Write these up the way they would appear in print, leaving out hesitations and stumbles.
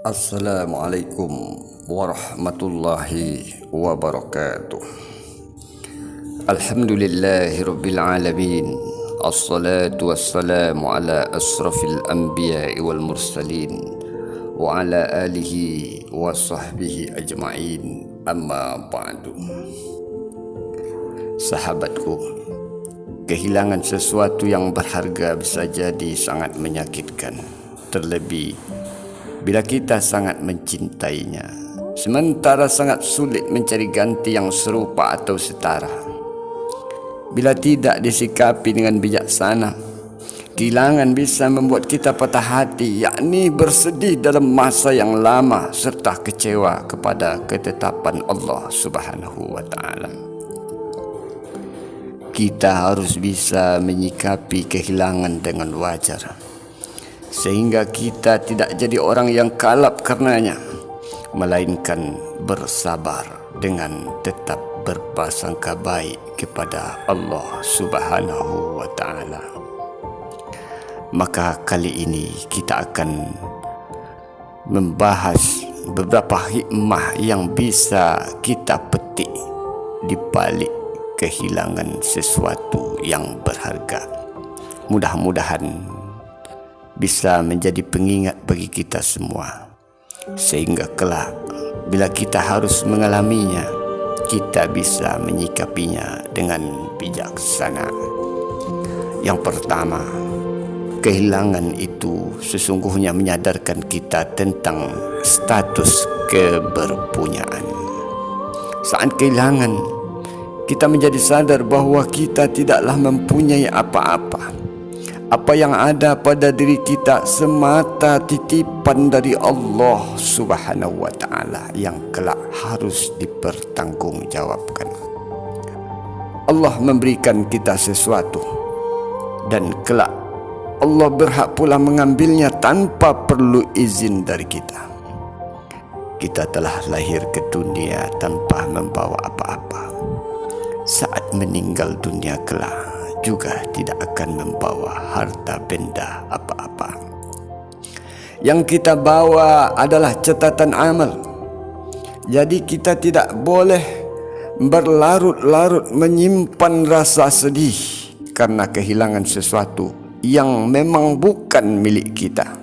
Assalamualaikum warahmatullahi wabarakatuh. Alhamdulillahirabbil alamin. Assalatu wassalamu ala asrafil anbiya'i wal mursalin wa ala alihi wa sahbihi ajma'in. Amma ba'du. Sahabatku, kehilangan sesuatu yang berharga bisa jadi sangat menyakitkan, terlebih bila kita sangat mencintainya, sementara sangat sulit mencari ganti yang serupa atau setara. Bila tidak disikapi dengan bijaksana, kehilangan bisa membuat kita patah hati, yakni bersedih dalam masa yang lama serta kecewa kepada ketetapan Allah Subhanahu wa Ta'ala. Kita harus bisa menyikapi kehilangan dengan wajar, sehingga kita tidak jadi orang yang kalap karenanya, melainkan bersabar dengan tetap berprasangka baik kepada Allah Subhanahu wa Ta'ala. Maka kali ini kita akan membahas beberapa hikmah yang bisa kita petik di balik kehilangan sesuatu yang berharga. Mudah-mudahan bisa menjadi pengingat bagi kita semua, sehingga kelak bila kita harus mengalaminya, kita bisa menyikapinya dengan bijaksana. Yang pertama, kehilangan itu sesungguhnya menyadarkan kita tentang status keberpunyaan. Saat kehilangan, kita menjadi sadar bahwa kita tidaklah mempunyai apa-apa. Apa yang ada pada diri kita semata titipan dari Allah Subhanahu wa Ta'ala yang kelak harus dipertanggungjawabkan. Allah memberikan kita sesuatu dan kelak Allah berhak pula mengambilnya tanpa perlu izin dari kita. Kita telah lahir ke dunia tanpa membawa apa-apa. Saat meninggal dunia kelak juga tidak akan membawa harta benda apa-apa. Yang kita bawa adalah catatan amal. Jadi kita tidak boleh berlarut-larut menyimpan rasa sedih karena kehilangan sesuatu yang memang bukan milik kita.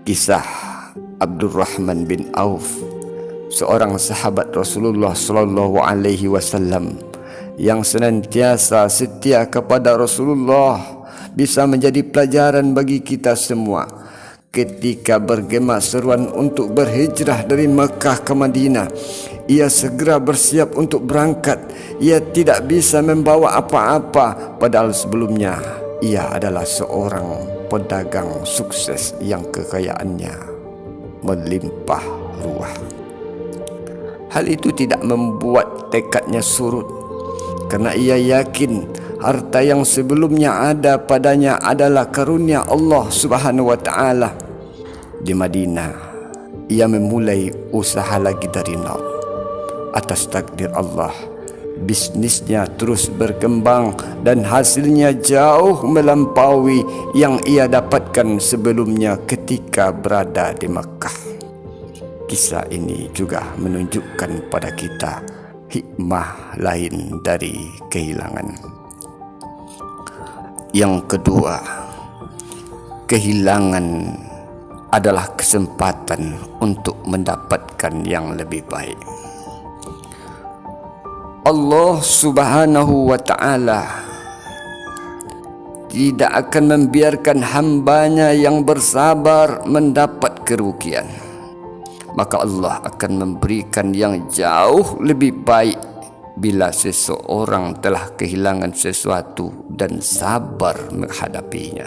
Kisah Abdurrahman bin Auf, seorang sahabat Rasulullah sallallahu alaihi wasallam yang senantiasa setia kepada Rasulullah, bisa menjadi pelajaran bagi kita semua. Ketika bergema seruan untuk berhijrah dari Mekah ke Madinah, ia segera bersiap untuk berangkat. Ia tidak bisa membawa apa-apa, padahal sebelumnya ia adalah seorang pedagang sukses yang kekayaannya melimpah ruah. Hal itu tidak membuat tekadnya surut, karena ia yakin harta yang sebelumnya ada padanya adalah karunia Allah Subhanahu wa Ta'ala. Di Madinah, ia memulai usaha lagi dari nol. Atas takdir Allah, bisnisnya terus berkembang dan hasilnya jauh melampaui yang ia dapatkan sebelumnya ketika berada di Makkah. Kisah ini juga menunjukkan pada kita hikmah lain dari kehilangan. Yang kedua, kehilangan adalah kesempatan untuk mendapatkan yang lebih baik. Allah Subhanahu wa Ta'ala tidak akan membiarkan hambanya yang bersabar mendapat kerugian. Maka Allah akan memberikan yang jauh lebih baik bila seseorang telah kehilangan sesuatu dan sabar menghadapinya.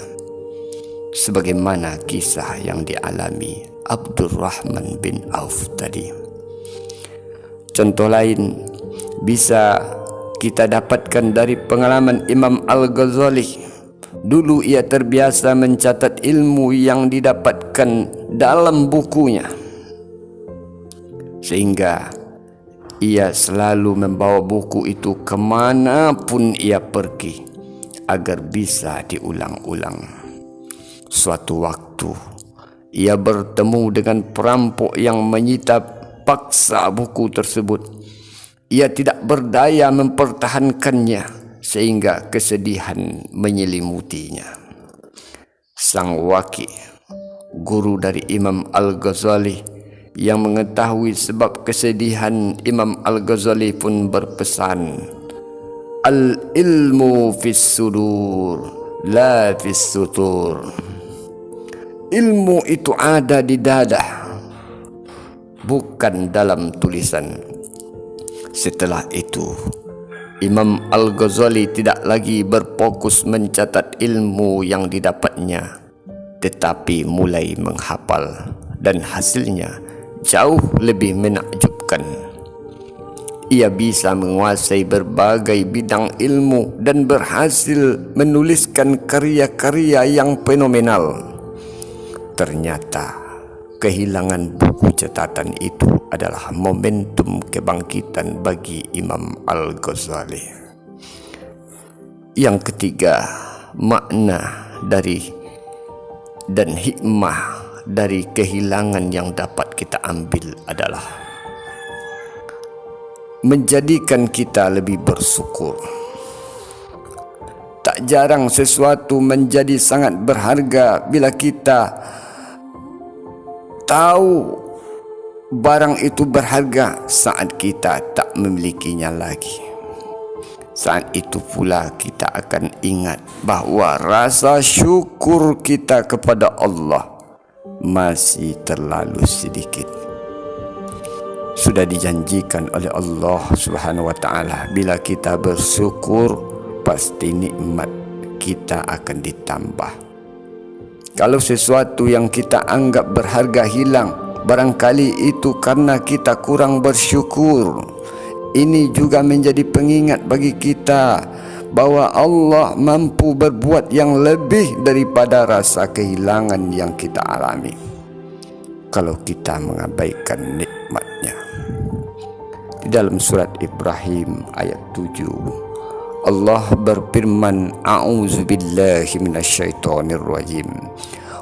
Sebagaimana kisah yang dialami Abdurrahman bin Auf tadi. Contoh lain bisa kita dapatkan dari pengalaman Imam Al-Ghazali. Dulu ia terbiasa mencatat ilmu yang didapatkan dalam bukunya, sehingga ia selalu membawa buku itu kemanapun ia pergi agar bisa diulang-ulang. Suatu waktu ia bertemu dengan perampok yang menyita paksa buku tersebut. Ia tidak berdaya mempertahankannya sehingga kesedihan menyelimutinya. Sang Waqi, guru dari Imam Al-Ghazali, yang mengetahui sebab kesedihan Imam Al-Ghazali pun berpesan, "Al-ilmu fis sudur, la fis sutur." Ilmu itu ada di dada, bukan dalam tulisan. Setelah itu, Imam Al-Ghazali tidak lagi berfokus mencatat ilmu yang didapatnya, tetapi mulai menghafal, dan hasilnya jauh lebih menakjubkan. Ia bisa menguasai berbagai bidang ilmu dan berhasil menuliskan karya-karya yang fenomenal. Ternyata kehilangan buku catatan itu adalah momentum kebangkitan bagi Imam Al-Ghazali. Yang ketiga, makna dari dan hikmah dari kehilangan yang dapat kita ambil adalah menjadikan kita lebih bersyukur. Tak jarang sesuatu menjadi sangat berharga bila kita tahu barang itu berharga saat kita tak memilikinya lagi. Saat itu pula kita akan ingat bahawa rasa syukur kita kepada Allah masih terlalu sedikit. Sudah dijanjikan oleh Allah Subhanahu wa taala, bila kita bersyukur pasti nikmat kita akan ditambah. Kalau sesuatu yang kita anggap berharga hilang, barangkali itu karena kita kurang bersyukur. Ini juga menjadi pengingat bagi kita bahawa Allah mampu berbuat yang lebih daripada rasa kehilangan yang kita alami kalau kita mengabaikan nikmatnya. Di dalam surat Ibrahim ayat 7, Allah berfirman, "A'udzubillahi minasyaitonirrajim.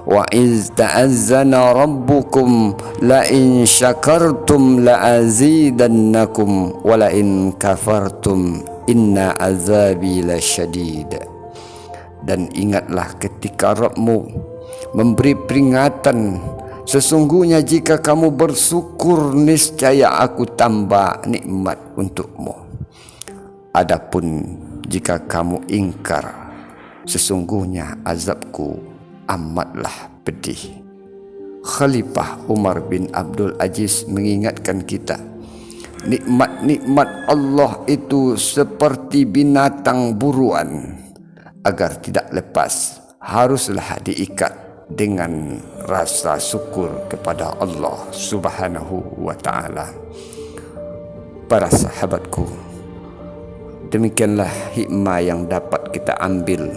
Wa iz ta'azzana rabbukum la in syakartum la azidannakum wa la in kafartum inna azabi lasyadid." Dan ingatlah ketika Rabbmu memberi peringatan, sesungguhnya jika kamu bersyukur niscaya aku tambah nikmat untukmu. Adapun jika kamu ingkar, sesungguhnya azabku amatlah pedih. Khalifah Umar bin Abdul Aziz mengingatkan kita, nikmat-nikmat Allah itu seperti binatang buruan. Agar tidak lepas, haruslah diikat dengan rasa syukur kepada Allah Subhanahu wa ta'ala. Para sahabatku, demikianlah hikmah yang dapat kita ambil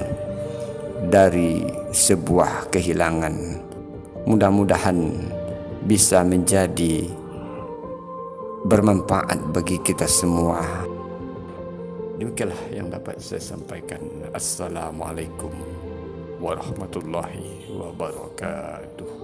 dari sebuah kehilangan. Mudah-mudahan bisa menjadi bermanfaat bagi kita semua. Demikianlah yang dapat saya sampaikan. Assalamualaikum warahmatullahi wabarakatuh.